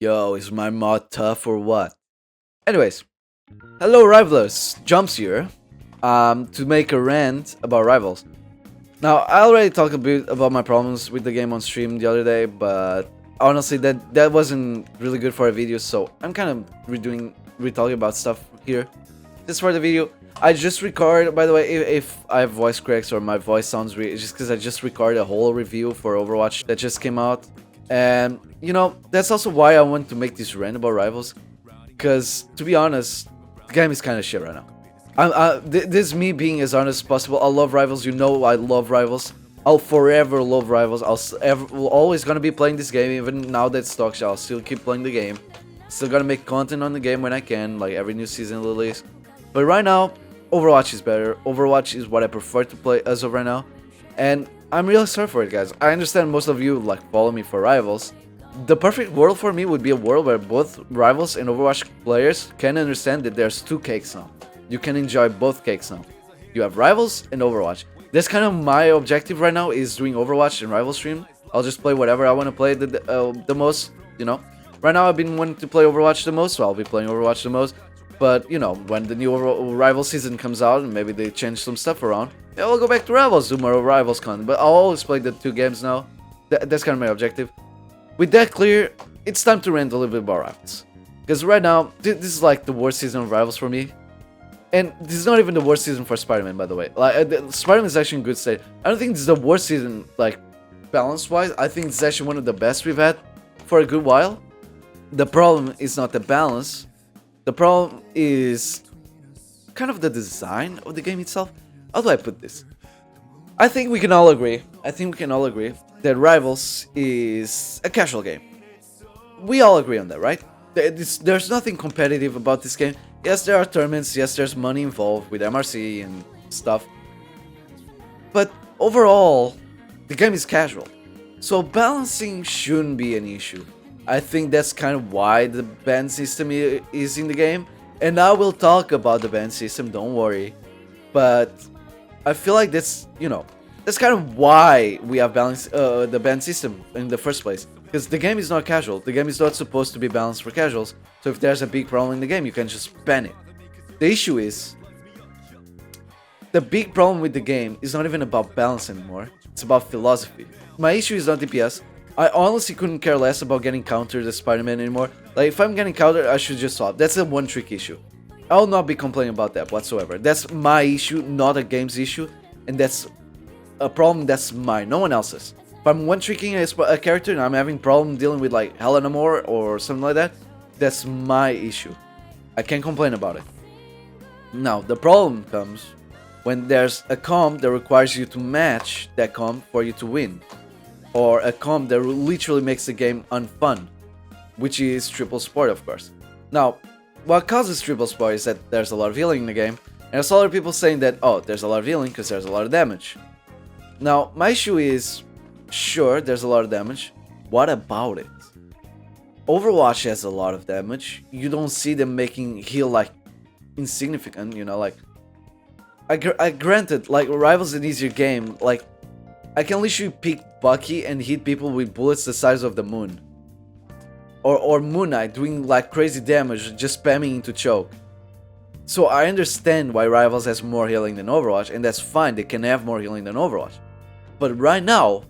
Yo, is my mod tough or what? Anyways, hello Rivalers, Jumps here, to make a rant about Rivals. Now, I already talked a bit about my problems with the game on stream the other day, but honestly, that wasn't really good for a video, so I'm kind of re-talking about stuff here. Just for the video, I just record, by the way, if I have voice cracks or my voice sounds weird, it's just because I just recorded a whole review for Overwatch that just came out. And, you know, that's also why I want to make this rant about Rivals, because, to be honest, the game is kind of shit right now. This is me being as honest as possible. I love Rivals, you know I love Rivals. I'll forever love Rivals. Will always gonna be playing this game, even now that it's dog shit, I'll still keep playing the game. Still gonna make content on the game when I can, like every new season release. But right now, Overwatch is better. Overwatch is what I prefer to play as of right now. And I'm really sorry for it, guys. I understand most of you like follow me for Rivals. The perfect world for me would be a world where both Rivals and Overwatch players can understand that there's two cakes now. You can enjoy both cakes now. You have Rivals and Overwatch. That's kind of my objective right now, is doing Overwatch and Rival stream. I'll just play whatever I want to play the most, you know. Right now I've been wanting to play Overwatch the most, so I'll be playing Overwatch the most. But, you know, when the new Rival season comes out and maybe they change some stuff around, yeah, we'll go back to Rivals, do more Rivals content. But I'll always play the two games now. That's kind of my objective. With that clear, it's time to rant a little bit about Rivals. Because right now, this is like the worst season of Rivals for me. And this is not even the worst season for Spider-Man, by the way. Like, Spider-Man is actually in good state. I don't think this is the worst season, like, balance-wise. I think it's actually one of the best we've had for a good while. The problem is not the balance. The problem is kind of the design of the game itself. How do I put this? I think we can all agree that Rivals is a casual game. We all agree on that, right? There's nothing competitive about this game. Yes, there are tournaments, yes, there's money involved with MRC and stuff. But overall, the game is casual. So balancing shouldn't be an issue. I think that's kind of why the ban system is in the game. And I will talk about the ban system, don't worry. But I feel like that's, you know, that's kind of why we have balanced the ban system in the first place. Because the game is not casual. The game is not supposed to be balanced for casuals. So if there's a big problem in the game, you can just ban it. The issue is, the big problem with the game is not even about balance anymore. It's about philosophy. My issue is not DPS. I honestly couldn't care less about getting countered as Spider-Man anymore. Like, if I'm getting countered, I should just swap. That's a one-trick issue. I will not be complaining about that whatsoever. That's my issue, not a game's issue. And that's a problem that's mine, no one else's. If I'm one-tricking a character and I'm having problem dealing with, like, Helena Moore or something like that, that's my issue. I can't complain about it. Now, the problem comes when there's a comp that requires you to match that comp for you to win. Or a comp that literally makes the game unfun, which is triple support, of course. Now, what causes triple support is that there's a lot of healing in the game, and there's a lot of people saying that, oh, there's a lot of healing because there's a lot of damage. Now, my issue is, sure, there's a lot of damage. What about it? Overwatch has a lot of damage. You don't see them making heal, like, insignificant, you know, like... I granted, like, Rivals is an easier game, like... I can literally pick Bucky and hit people with bullets the size of the moon. Or Moon Knight doing like crazy damage, just spamming into choke. So I understand why Rivals has more healing than Overwatch, and that's fine, they can have more healing than Overwatch. But right now,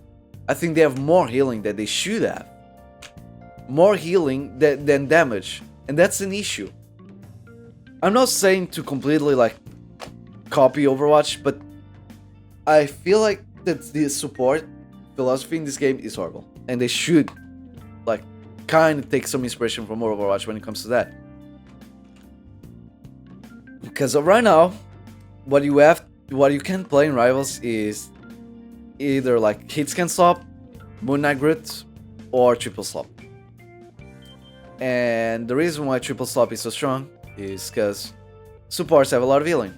I think they have more healing than they should have. More healing than damage, and that's an issue. I'm not saying to completely like copy Overwatch, but I feel like that the support philosophy in this game is horrible, and they should like kind of take some inspiration from Overwatch when it comes to that. Because right now, what you can play in Rivals is either like hits can stop, Moon Knight Grit, or triple slop. And the reason why triple slop is so strong is because supports have a lot of healing.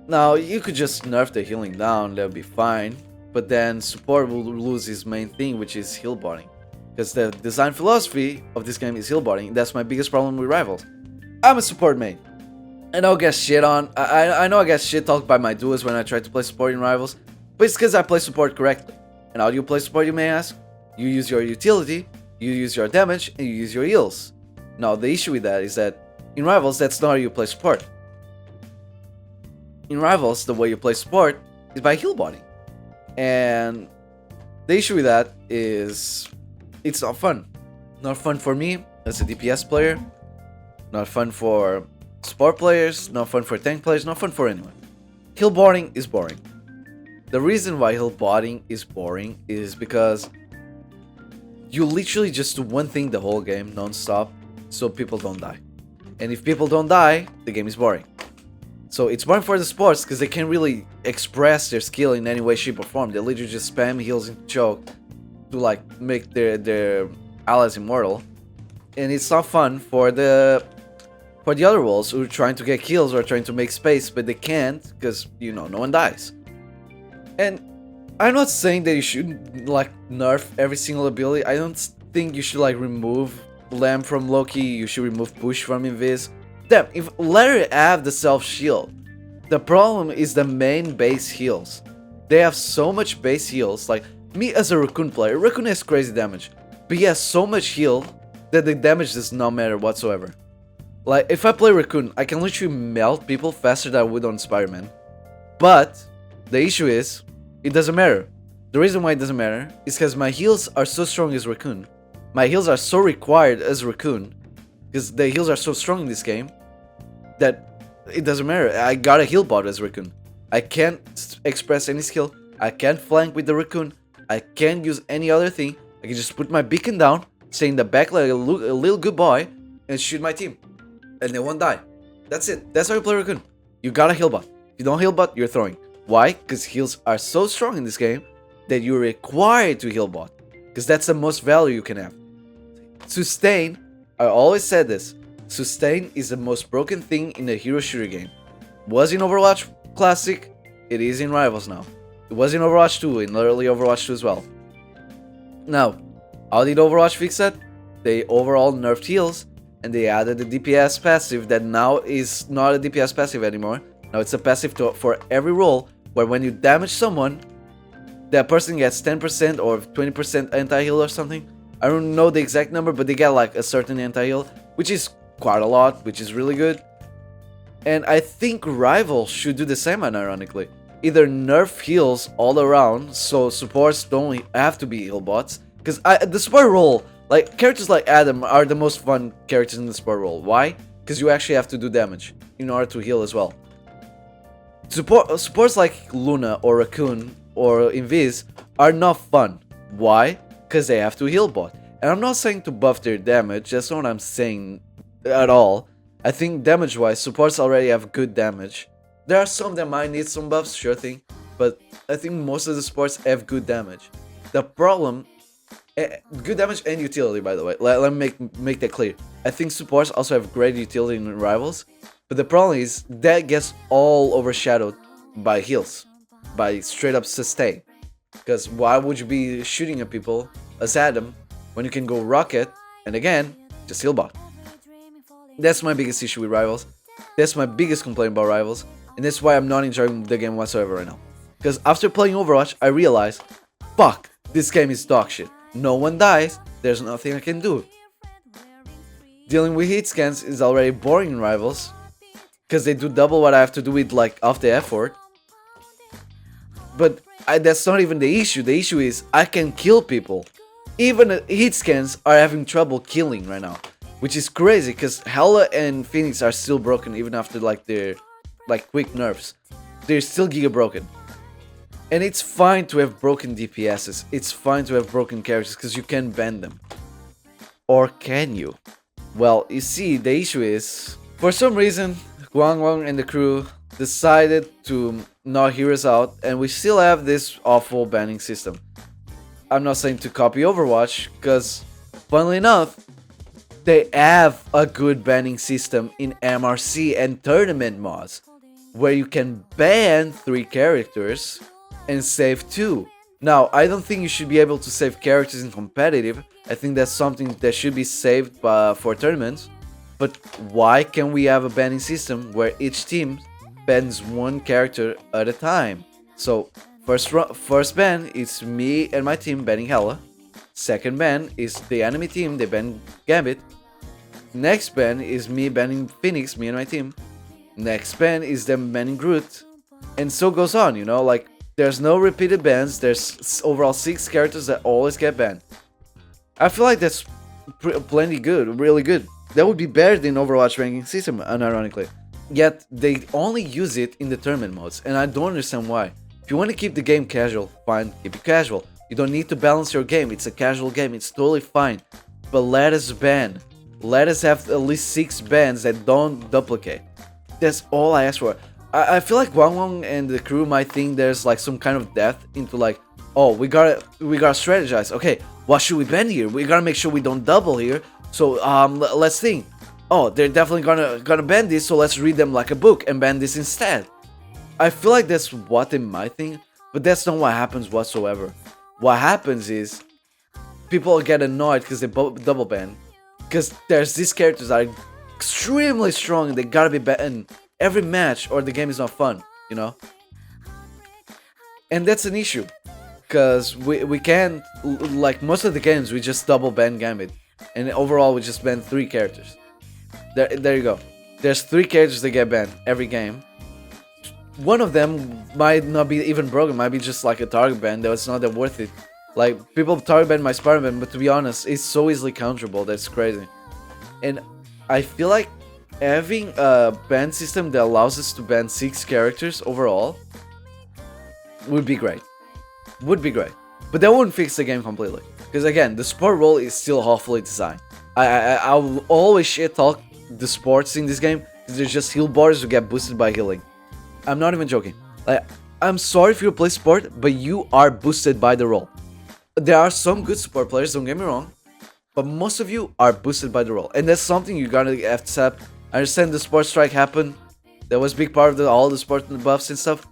Now, you could just nerf the healing down, that would be fine, but then support will lose his main thing, which is heal botting. Because the design philosophy of this game is heal botting, that's my biggest problem with Rivals. I'm a support main. I know I get shit on, I know I get shit talked by my duos when I try to play support in Rivals, but it's because I play support correctly. And how do you play support, you may ask? You use your utility, You use your damage and you use your heals. Now the issue with that is that in Rivals, that's not how you play support. In Rivals, the way you play support is by heal botting. And the issue with that is it's not fun. Not fun for me as a DPS player. Not fun for support players. Not fun for tank players. Not fun for anyone. Heal botting is boring. The reason why heal botting is boring is because you literally just do one thing the whole game non-stop so people don't die. And if people don't die, the game is boring. So it's boring for the supports because they can't really express their skill in any way, shape or form. They literally just spam heals and choke to like make their allies immortal. And it's not fun for the other roles who are trying to get kills or trying to make space, but they can't because, you know, no one dies. And I'm not saying that you should like nerf every single ability. I don't think you should like remove Lamb from Loki. You should remove Push from Invis. Damn, if let her have the self shield. The problem is the main base heals. They have so much base heals. Like me as a Raccoon player, Raccoon has crazy damage, but he has so much heal that the damage does not matter whatsoever. Like if I play Raccoon, I can literally melt people faster than I would on Spider-Man. But the issue is, it doesn't matter. The reason why it doesn't matter is because my heals are so strong as Raccoon. My heals are so required as Raccoon, because the heals are so strong in this game, that it doesn't matter. I got a heal bot as Raccoon. I can't express any skill. I can't flank with the Raccoon. I can't use any other thing. I can just put my beacon down, stay in the back like a little good boy, and shoot my team. And they won't die. That's it. That's how you play Raccoon. You got a heal bot. If you don't heal bot, you're throwing. Why? Because heals are so strong in this game that you're required to heal bot. Because that's the most value you can have. Sustain, I always said this. Sustain is the most broken thing in a hero shooter game. Was in Overwatch Classic, it is in Rivals now. It was in Overwatch 2, in early Overwatch 2 as well. Now, how did Overwatch fix that? They overall nerfed heals, and they added the DPS passive that now is not a DPS passive anymore. Now it's a passive for every role, where when you damage someone, that person gets 10% or 20% anti-heal or something. I don't know the exact number, but they get like a certain anti-heal, which is quite a lot, which is really good. And I think Rivals should do the same, unironically. Either nerf heals all around, so supports don't have to be heal bots. Because the support role, like characters like Adam are the most fun characters in the support role. Why? Because you actually have to do damage in order to heal as well. Supports like Luna or Raccoon or Invis are not fun. Why? Because they have to heal bot. And I'm not saying to buff their damage, that's not what I'm saying at all. I think damage wise, supports already have good damage. There are some that might need some buffs, sure thing, but I think most of the supports have good damage. The problem, good damage and utility, by the way, let me make that clear. I think supports also have great utility in Rivals, but the problem is that gets all overshadowed by heals, by straight up sustain. Because why would you be shooting at people as Adam when you can go Rocket and again, just heal bot? That's my biggest issue with Rivals. That's my biggest complaint about Rivals. And that's why I'm not enjoying the game whatsoever right now. Because after playing Overwatch, I realized, fuck, this game is dog shit. No one dies, there's nothing I can do. Dealing with hit scans is already boring in Rivals. Because they do double what I have to do with like half the effort. But that's not even the issue. The issue is I can kill people. Even hit scans are having trouble killing right now. Which is crazy because Hela and Phoenix are still broken even after like their quick nerfs. They're still giga broken. And it's fine to have broken DPSs. It's fine to have broken characters because you can ban them. Or can you? Well, you see, the issue is, for some reason, Guang Wang and the crew decided to not hear us out, and we still have this awful banning system. I'm not saying to copy Overwatch, because, funnily enough, they have a good banning system in MRC and tournament mods, where you can ban 3 characters and save 2. Now, I don't think you should be able to save characters in competitive. I think that's something that should be saved for tournaments. But why can't we have a banning system where each team bans 1 character at a time? So, first ban is me and my team banning Hela. Second ban is the enemy team, they ban Gambit. Next ban is me banning Phoenix, me and my team. Next ban is them banning Groot. And so goes on, you know, like there's no repeated bans, there's overall 6 characters that always get banned. I feel like that's plenty good, really good. That would be better than Overwatch ranking system, unironically. Yet, they only use it in the tournament modes, and I don't understand why. If you want to keep the game casual, fine, keep it casual. You don't need to balance your game, it's a casual game, it's totally fine. But let us ban. Let us have at least 6 bans that don't duplicate. That's all I ask for. I feel like Wang Wang and the crew might think there's like some kind of depth into like, oh, we gotta strategize. Okay, what should we ban here? We gotta make sure we don't double here. So let's think. Oh, they're definitely gonna ban this, so let's read them like a book and ban this instead. I feel like that's what they might think, but that's not what happens whatsoever. What happens is people get annoyed because they double ban, because there's these characters that are extremely strong and they gotta be banned every match or the game is not fun, you know? And that's an issue, because we can't, like most of the games, we just double ban Gambit, and overall we just ban 3 characters. There you go. There's 3 characters that get banned every game. One of them might not be even broken, might be just like a target ban, though it's not that worth it. Like, people target ban my Spider-Man, but to be honest, it's so easily counterable, that's crazy. And I feel like having a ban system that allows us to ban 6 characters overall would be great. Would be great. But that wouldn't fix the game completely. Because again, the support role is still awfully designed. I will always shit talk the sports in this game, because there's just heal bars who get boosted by healing. I'm not even joking. Like, I'm sorry if you play support, but you are boosted by the role. There are some good support players, don't get me wrong, but most of you are boosted by the role, and that's something you gotta accept. I understand the support strike happened, that was a big part of all the support buffs and stuff,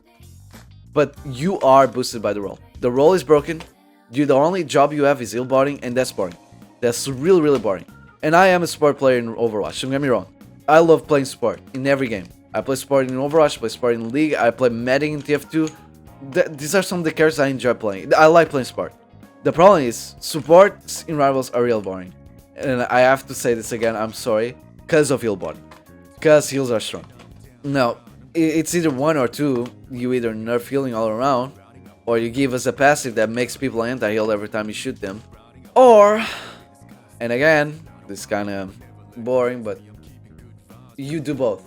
but you are boosted by the role. The role is broken, the only job you have is heal botting, and that's boring. That's really boring. And I am a support player in Overwatch, don't get me wrong. I love playing support in every game. I play support in Overwatch, I play support in League, I play medic in TF2. These are some of the characters I enjoy playing. I like playing support. The problem is, supports in Rivals are real boring. And I have to say this again, I'm sorry, because of heal botting. Because heals are strong. Now, it's either one or two. You either nerf healing all around, or you give us a passive that makes people anti-heal every time you shoot them. Or, and again, this is kind of boring, but you do both.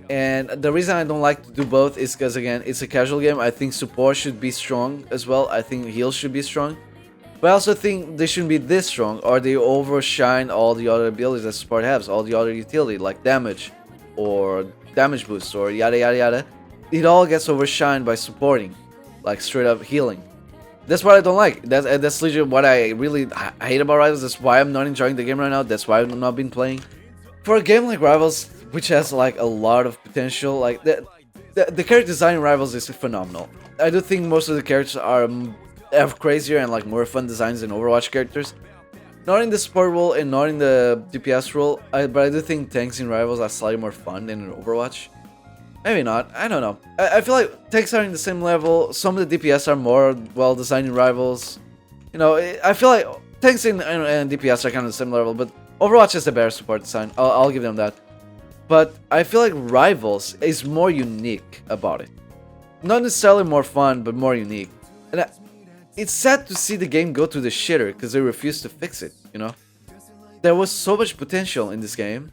And the reason I don't like to do both is because, again, it's a casual game. I think support should be strong as well. I think heals should be strong. But I also think they shouldn't be this strong, or they overshine all the other abilities that support has, all the other utility, like damage, or damage boost, or yada yada yada. It all gets overshined by supporting, like straight up healing. That's what I don't like. That's literally what I really hate about Rivals. That's why I'm not enjoying the game right now. That's why I've not been playing. For a game like Rivals, which has like a lot of potential, like the character design in Rivals is phenomenal. I do think most of the characters have crazier and like more fun designs than Overwatch characters. Not in the support role and not in the DPS role, but I do think tanks in Rivals are slightly more fun than in Overwatch. Maybe not, I don't know. I feel like tanks are in the same level, some of the DPS are more well designed in Rivals. You know, I feel like tanks and DPS are kind of the same level, but Overwatch has a better support design, I'll give them that. But I feel like Rivals is more unique about it. Not necessarily more fun, but more unique. And it's sad to see the game go to the shitter because they refuse to fix it, you know? There was so much potential in this game,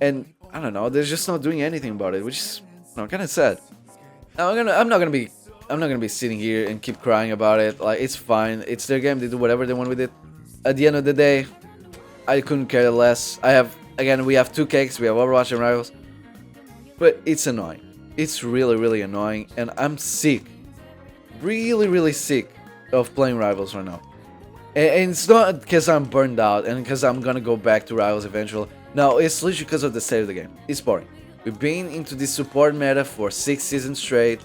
and I don't know, they're just not doing anything about it, which is, you know, kind of sad. Now I'm not gonna be sitting here and keep crying about it. Like, it's fine, it's their game, they do whatever they want with it. At the end of the day, I couldn't care less. We have 2 cakes, we have Overwatch and Rivals, but it's annoying. It's really annoying, and I'm sick, really sick of playing Rivals right now. And it's not because I'm burned out and because I'm gonna go back to Rivals eventually. No, it's literally because of the state of the game. It's boring. We've been into this support meta for 6 seasons straight.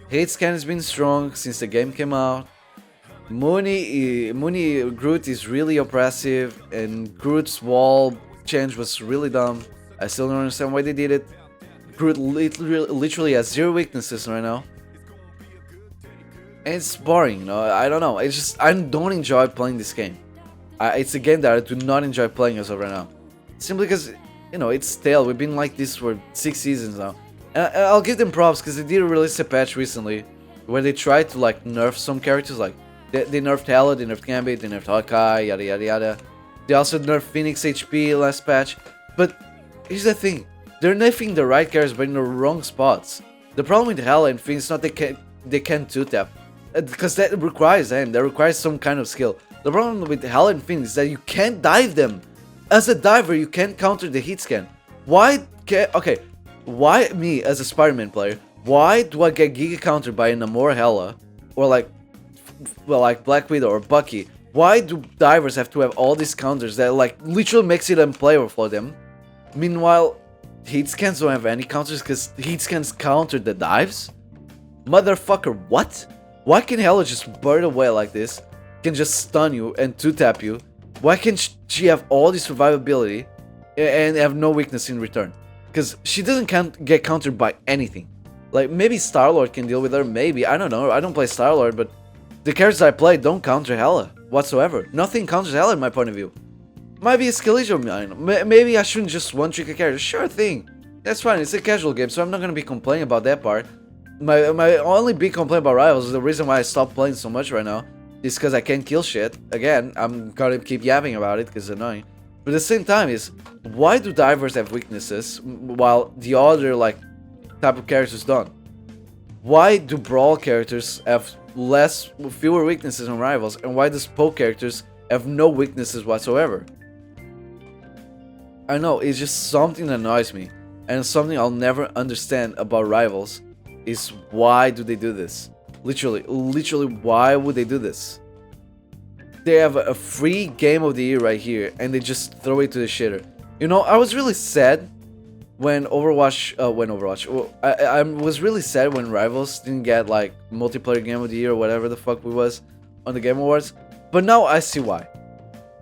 Hate scan has been strong since the game came out. Mooney Groot is really oppressive, and Groot's wall change was really dumb. I still don't understand why they did it. Groot literally has 0 weaknesses right now. And it's boring, you know, I don't know. It's just, I don't enjoy playing this game. It's a game that I do not enjoy playing as of right now. Simply because, you know, it's stale. We've been like this for 6 seasons now. And I'll give them props because they did release a patch recently where they tried to like nerf some characters. Like they nerfed Hela, they nerfed Gambit, they nerfed Hawkeye, yada yada yada. They also nerfed Phoenix HP last patch. But here's the thing, they're nerfing the right characters but in the wrong spots. The problem with Hela and Phoenix is not they can't 2-tap. Because that requires aim, that requires some kind of skill. The problem with Hela and Phoenix is that you can't dive them. As a diver, you can't counter the heat scan. Why me as a Spider-Man player, why do I get Giga countered by a Namor Hela or like Black Widow or Bucky? Why do divers have to have all these counters that like literally makes it unplayable for them? Meanwhile, heat scans don't have any counters because heat scans counter the dives? Motherfucker, what? Why can Hela just burn away like this? Can just stun you and 2-tap you? Why can't she have all this survivability and have no weakness in return? Because she doesn't get countered by anything. Like, maybe Star-Lord can deal with her, maybe. I don't know. I don't play Star-Lord, but the characters I play don't counter Hela whatsoever. Nothing counters Hela in my point of view. Might be a skill issue of mine. Maybe I shouldn't just one-trick a character. Sure thing. That's fine. It's a casual game, so I'm not going to be complaining about that part. My only big complaint about Rivals, the reason why I stopped playing so much right now, is because I can't kill shit. Again, I'm gonna keep yapping about it because it's annoying. But at the same time is, why do divers have weaknesses while the other like type of characters don't? Why do brawl characters have fewer weaknesses than Rivals, and why does poke characters have no weaknesses whatsoever? I know, it's just something that annoys me, and it's something I'll never understand about Rivals, is why do they do this? Literally, why would they do this? They have a free game of the year right here, and they just throw it to the shitter. You know, I was really sad when Overwatch, I was really sad when Rivals didn't get like multiplayer game of the year or whatever the fuck it was on the Game Awards. But now I see why.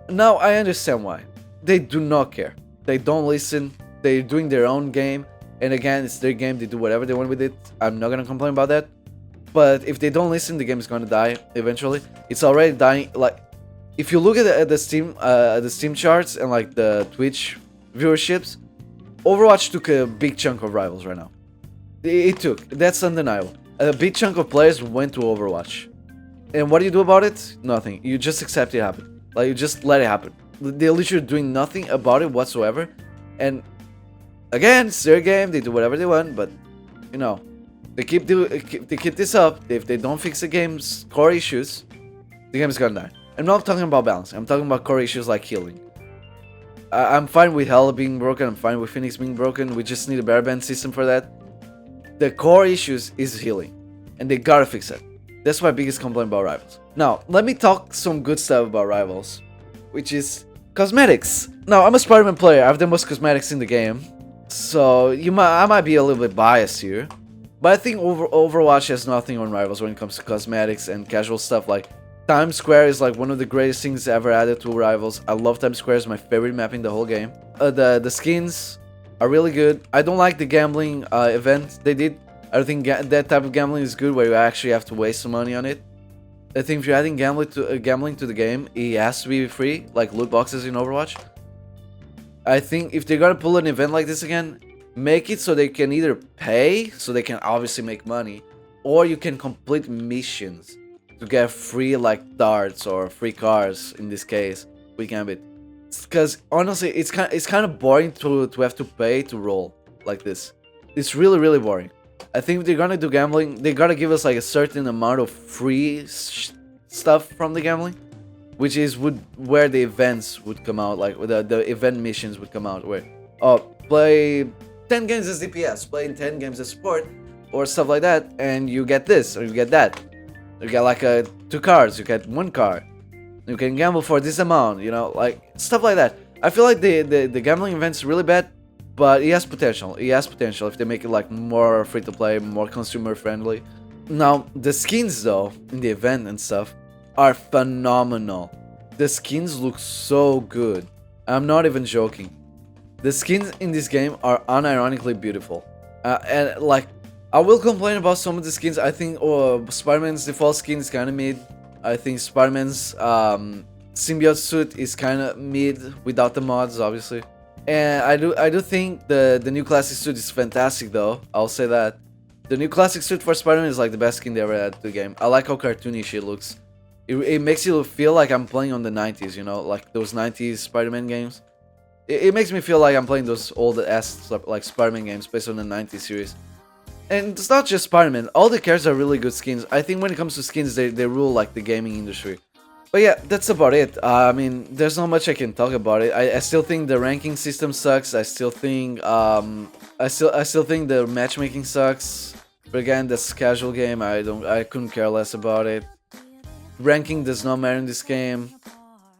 Now I understand why. They do not care. They don't listen. They're doing their own game. And again, it's their game. They do whatever they want with it. I'm not gonna complain about that. But if they don't listen, the game is gonna die eventually. It's already dying. Like, if you look at the Steam charts and like the Twitch viewerships, Overwatch took a big chunk of Rivals right now. It took. That's undeniable. A big chunk of players went to Overwatch. And what do you do about it? Nothing. You just accept it happen. Like, you just let it happen. They're literally doing nothing about it whatsoever. And again, it's their game. They do whatever they want. But you know, they keep this up. If they don't fix the game's core issues, the game is gonna die. I'm not talking about balance. I'm talking about core issues like healing. I'm fine with Hela being broken. I'm fine with Phoenix being broken. We just need a better band system for that. The core issues is healing, and they gotta fix it. That's my biggest complaint about Rivals. Now, let me talk some good stuff about Rivals, which is cosmetics. Now, I'm a Spider-Man player. I have the most cosmetics in the game, so I might be a little bit biased here. But I think Overwatch has nothing on Rivals when it comes to cosmetics and casual stuff. Like, Times Square is like one of the greatest things ever added to Rivals. I love Times Square. It's my favorite map in the whole game. The skins are really good. I don't like the gambling event they did. I don't think that type of gambling is good where you actually have to waste some money on it. I think if you're adding gambling to the game, it has to be free, like loot boxes in Overwatch. I think if they're gonna pull an event like this again, make it so they can either pay, so they can obviously make money, or you can complete missions to get free like darts or free cars in this case with Gambit. Because honestly, it's kind of boring to have to pay to roll like this. It's really boring. I think if they're gonna do gambling, they gotta give us like a certain amount of free stuff from the gambling, which is where the events would come out, like the event missions would come out, where play 10 games as DPS, play 10 games as support, or stuff like that, and you get this or you get that. You get like 2 cars, you get 1 car. You can gamble for this amount, you know, like stuff like that. I feel like the gambling event's really bad, but it has potential. It has potential if they make it like more free to play, more consumer friendly. Now, the skins though, in the event and stuff, are phenomenal. The skins look so good. I'm not even joking. The skins in this game are unironically beautiful. And like, I will complain about some of the skins. I think Spider-Man's default skin is kind of mid. I think Spider-Man's symbiote suit is kind of mid without the mods, obviously. And I do think the new classic suit is fantastic though. I'll say that. The new classic suit for Spider-Man is like the best skin they ever had to the game. I like how cartoonish it looks. It makes you feel like I'm playing on the 90s, you know, like those 90s Spider-Man games. It makes me feel like I'm playing those old ass like Spider-Man games based on the 90s series. And it's not just Spider-Man, all the characters are really good skins. I think when it comes to skins, they rule like the gaming industry. But yeah, that's about it. I mean, there's not much I can talk about it. I still think the ranking system sucks. I still think I still think the matchmaking sucks. But again, that's a casual game. I couldn't care less about it. Ranking does not matter in this game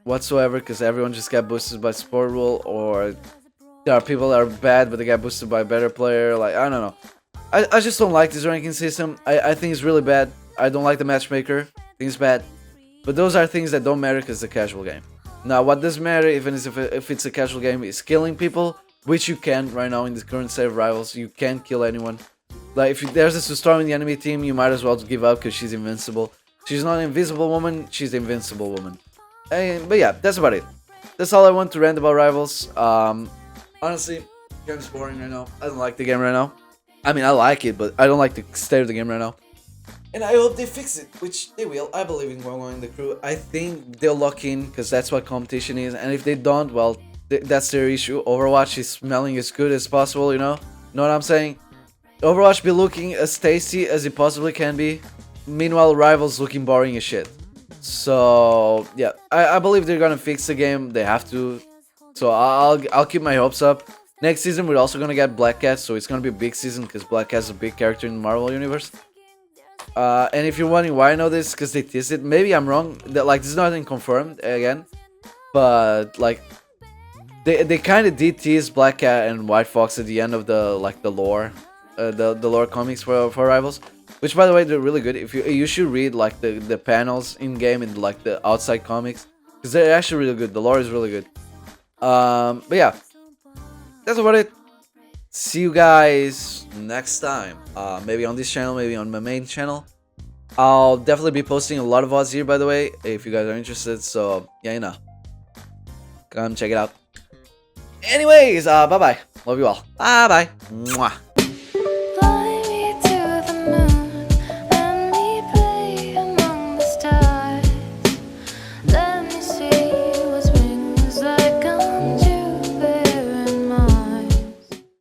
whatsoever because everyone just got boosted by support rule, or there are people that are bad but they got boosted by a better player. Like, I don't know. I just don't like this ranking system. I think it's really bad. I don't like the matchmaker. I think it's bad. But those are things that don't matter because it's a casual game. Now, what does matter, even if it's a casual game, is killing people, which you can right now in the current state of Rivals. You can't kill anyone. Like, if there's a storm in the enemy team, you might as well give up because she's invincible. She's not an invisible woman, she's the invincible woman. But yeah, that's about it. That's all I want to rant about Rivals. Honestly, the game's boring right now. I don't like the game right now. I mean, I like it, but I don't like the state of the game right now. And I hope they fix it, which they will. I believe in Guangwang and the crew. I think they'll lock in, because that's what competition is. And if they don't, well, that's their issue. Overwatch is smelling as good as possible, you know? Know what I'm saying? Overwatch be looking as tasty as it possibly can be. Meanwhile, Rivals looking boring as shit. So, yeah. I believe they're gonna fix the game. They have to. So, I'll keep my hopes up. Next season, we're also gonna get Black Cat, so it's gonna be a big season, because Black Cat's a big character in the Marvel Universe. And if you're wondering why I know this, because they teased it, maybe I'm wrong. Like, this is nothing confirmed again, but like they kind of did tease Black Cat and White Fox at the end of the lore, the lore comics for Rivals, which by the way they're really good. If you should read like the panels in game and like the outside comics, because they're actually really good. The lore is really good. But yeah, that's about it. See you guys next time. Maybe on this channel, maybe on my main channel. I'll definitely be posting a lot of VODs here, by the way, if you guys are interested. So, yeah, you know. Come check it out. Anyways, bye-bye. Love you all. Bye-bye. Mwah.